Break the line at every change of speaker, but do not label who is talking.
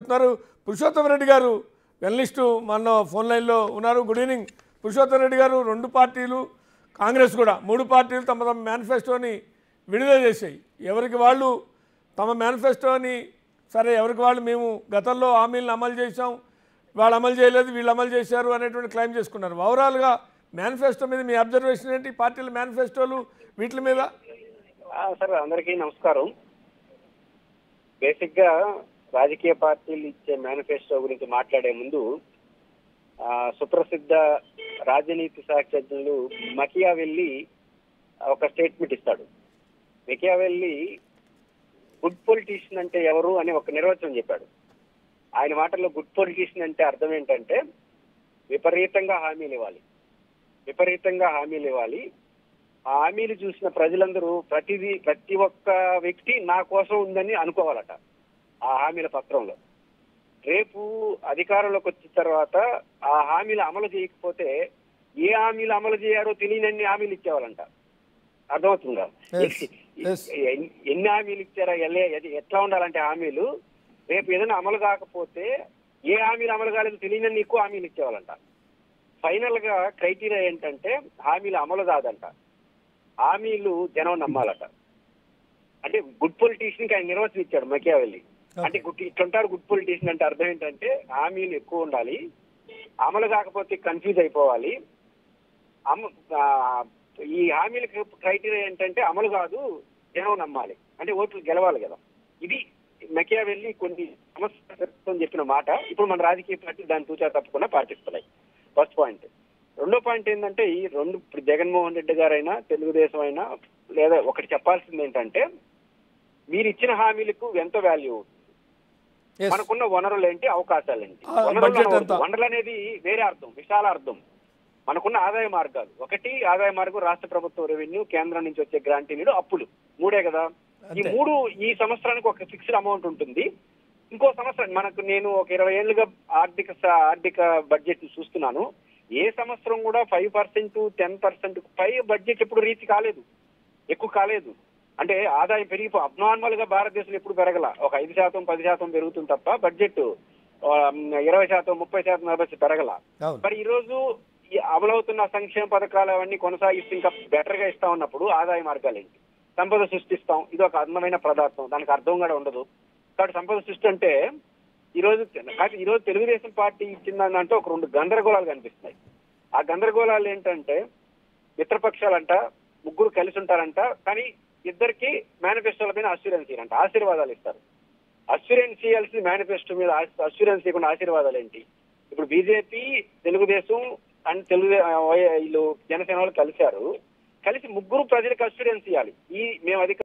చెప్తున్నారు. పురుషోత్తమ రెడ్డి గారు జర్నలిస్టు మన ఫోన్ లైన్లో ఉన్నారు. గుడ్ ఈవినింగ్ పురుషోత్తమ రెడ్డి గారు. రెండు పార్టీలు కాంగ్రెస్ కూడా 3 పార్టీలు తమ తమ మేనిఫెస్టోని విడుదల చేశాయి. ఎవరికి వాళ్ళు తమ మేనిఫెస్టోని సరే ఎవరికి వాళ్ళు మేము గతంలో హామీలను అమలు చేసాం, వాళ్ళు అమలు చేయలేదు, వీళ్ళు అమలు చేశారు అనేటువంటి క్లెయిమ్ చేసుకున్నారు. ఓవరాల్గా మేనిఫెస్టో మీద మీ అబ్జర్వేషన్ ఏంటి? పార్టీల మేనిఫెస్టోలు వీటి మీద.
సార్ అందరికీ నమస్కారం. బేసిక్ గా రాజకీయ పార్టీలు ఇచ్చే మేనిఫెస్టో గురించి మాట్లాడే ముందు సుప్రసిద్ధ రాజనీతి శాస్త్రజ్ఞులు మకియావెల్లి ఒక స్టేట్మెంట్ ఇస్తాడు. మకియావెల్లి గుడ్ పొలిటీషియన్ అంటే ఎవరు అని ఒక నిర్వచనం చెప్పాడు. ఆయన మాటల్లో గుడ్ పొలిటీషియన్ అంటే అర్థం ఏంటంటే విపరీతంగా హామీలు ఇవ్వాలి, విపరీతంగా హామీలు ఇవ్వాలి. ఆ హామీలు చూసిన ప్రజలందరూ ప్రతి ఒక్క వ్యక్తి నా కోసం ఉందని అనుకోవాలట ఆ హామీల పత్రంలో. రేపు అధికారంలోకి వచ్చిన తర్వాత ఆ హామీలు అమలు చేయకపోతే ఏ హామీలు అమలు చేయారో తెలియనన్ని హామీలు ఇచ్చేవాళ్ళంట. అర్థమవుతుందా? ఎన్ని హామీలు ఇచ్చారా, ఎట్లా ఉండాలంటే హామీలు రేపు ఏదైనా అమలు కాకపోతే ఏ హామీలు అమలు కాలేదు తెలియనన్ని ఎక్కువ హామీలు ఇచ్చేవాళ్ళంట. ఫైనల్ గా క్రైటీరియా ఏంటంటే హామీలు అమలు కాదంట, హామీలు జనం నమ్మాలట. అంటే గుడ్ పొలిటీషియన్ కి ఆయన నిర్వచనం ఇచ్చాడు మకియావెల్లి. అంటే ఇట్లుంటారు గుడ్ పొలిటీషియన్ అంటే అర్థం ఏంటంటే హామీలు ఎక్కువ ఉండాలి, అమలు కాకపోతే కన్ఫ్యూజ్ అయిపోవాలి. ఈ హామీల క్రైటీరియా ఏంటంటే అమలు కాదు, జనం నమ్మాలి, అంటే ఓట్లు గెలవాలి కదా. ఇది మకియావెల్లి కొన్ని సమస్యలు చెప్పిన మాట. ఇప్పుడు మన రాజకీయ పార్టీలు దాన్ని తూచా తప్పకుండా పాటిస్తున్నాయి. First point. రెండో పాయింట్ ఏంటంటే ఈ రెండు జగన్మోహన్ రెడ్డి గారైనా తెలుగుదేశం అయినా లేదా ఒకటి చెప్పాల్సింది ఏంటంటే మీరు ఇచ్చిన హామీలకు ఎంత వాల్యూ, మనకున్న వనరులు ఏంటి, అవకాశాలు ఏంటి. వనరులు అనేది వేరే అర్థం, విశాల అర్థం. మనకున్న ఆదాయ మార్గాలు, ఒకటి ఆదాయ మార్గం రాష్ట్ర ప్రభుత్వ రెవెన్యూ, కేంద్రం నుంచి వచ్చే గ్రాంటీలు, అప్పులు, మూడే కదా. ఈ మూడు ఈ సంవత్సరానికి ఒక ఫిక్స్డ్ అమౌంట్ ఉంటుంది. ఇంకో సంవత్సరం నేను ఒక 20 ఏళ్లుగా ఆర్థిక బడ్జెట్ చూస్తున్నాను. ఏ సంవత్సరం కూడా 5%, 10% పై బడ్జెట్ ఎప్పుడు రీచ్ కాలేదు, ఎక్కువ కాలేదు. అంటే ఆదాయం పెరిగిపో అబ్నార్మల్ గా భారతదేశంలో ఎప్పుడు పెరగల. ఒక 5%, 10% పెరుగుతుంది తప్ప బడ్జెట్ 20%, 30%, 40% పెరగల. మరి ఈ రోజు అమలవుతున్న సంక్షేమ పథకాలు అవన్నీ కొనసాగిస్తూ ఇంకా బెటర్ గా ఇస్తా ఉన్నప్పుడు ఆదాయ మార్గాలు ఏంటి? సంపద సృష్టిస్తాం, ఇది ఒక అందమైన పదార్థం, దానికి అర్థం కూడా ఉండదు. కాబట్టి సంపద సృష్టి అంటే ఈ రోజు తెలుగుదేశం పార్టీ ఇచ్చిందంటే ఒక 2 గందరగోళాలు కనిపిస్తున్నాయి. ఆ గందరగోళాలు ఏంటంటే మిత్రపక్షాలంట, 3 కలిసి ఉంటారంట, కానీ ఇద్దరికి మేనిఫెస్టోల మీద అష్యూరెన్స్ ఇవ్వరంట, ఆశీర్వాదాలు ఇస్తారు. అష్యూరెన్స్ ఇవ్వాల్సిన మేనిఫెస్టో మీద అష్యూరెన్స్ ఇవ్వకుండా ఆశీర్వాదాలు ఏంటి? ఇప్పుడు బీజేపీ, తెలుగుదేశం అండ్ వీళ్ళు జనసేన వాళ్ళు కలిసి 3 ప్రజలకు అష్యూరెన్స్ ఇవ్వాలి. మేము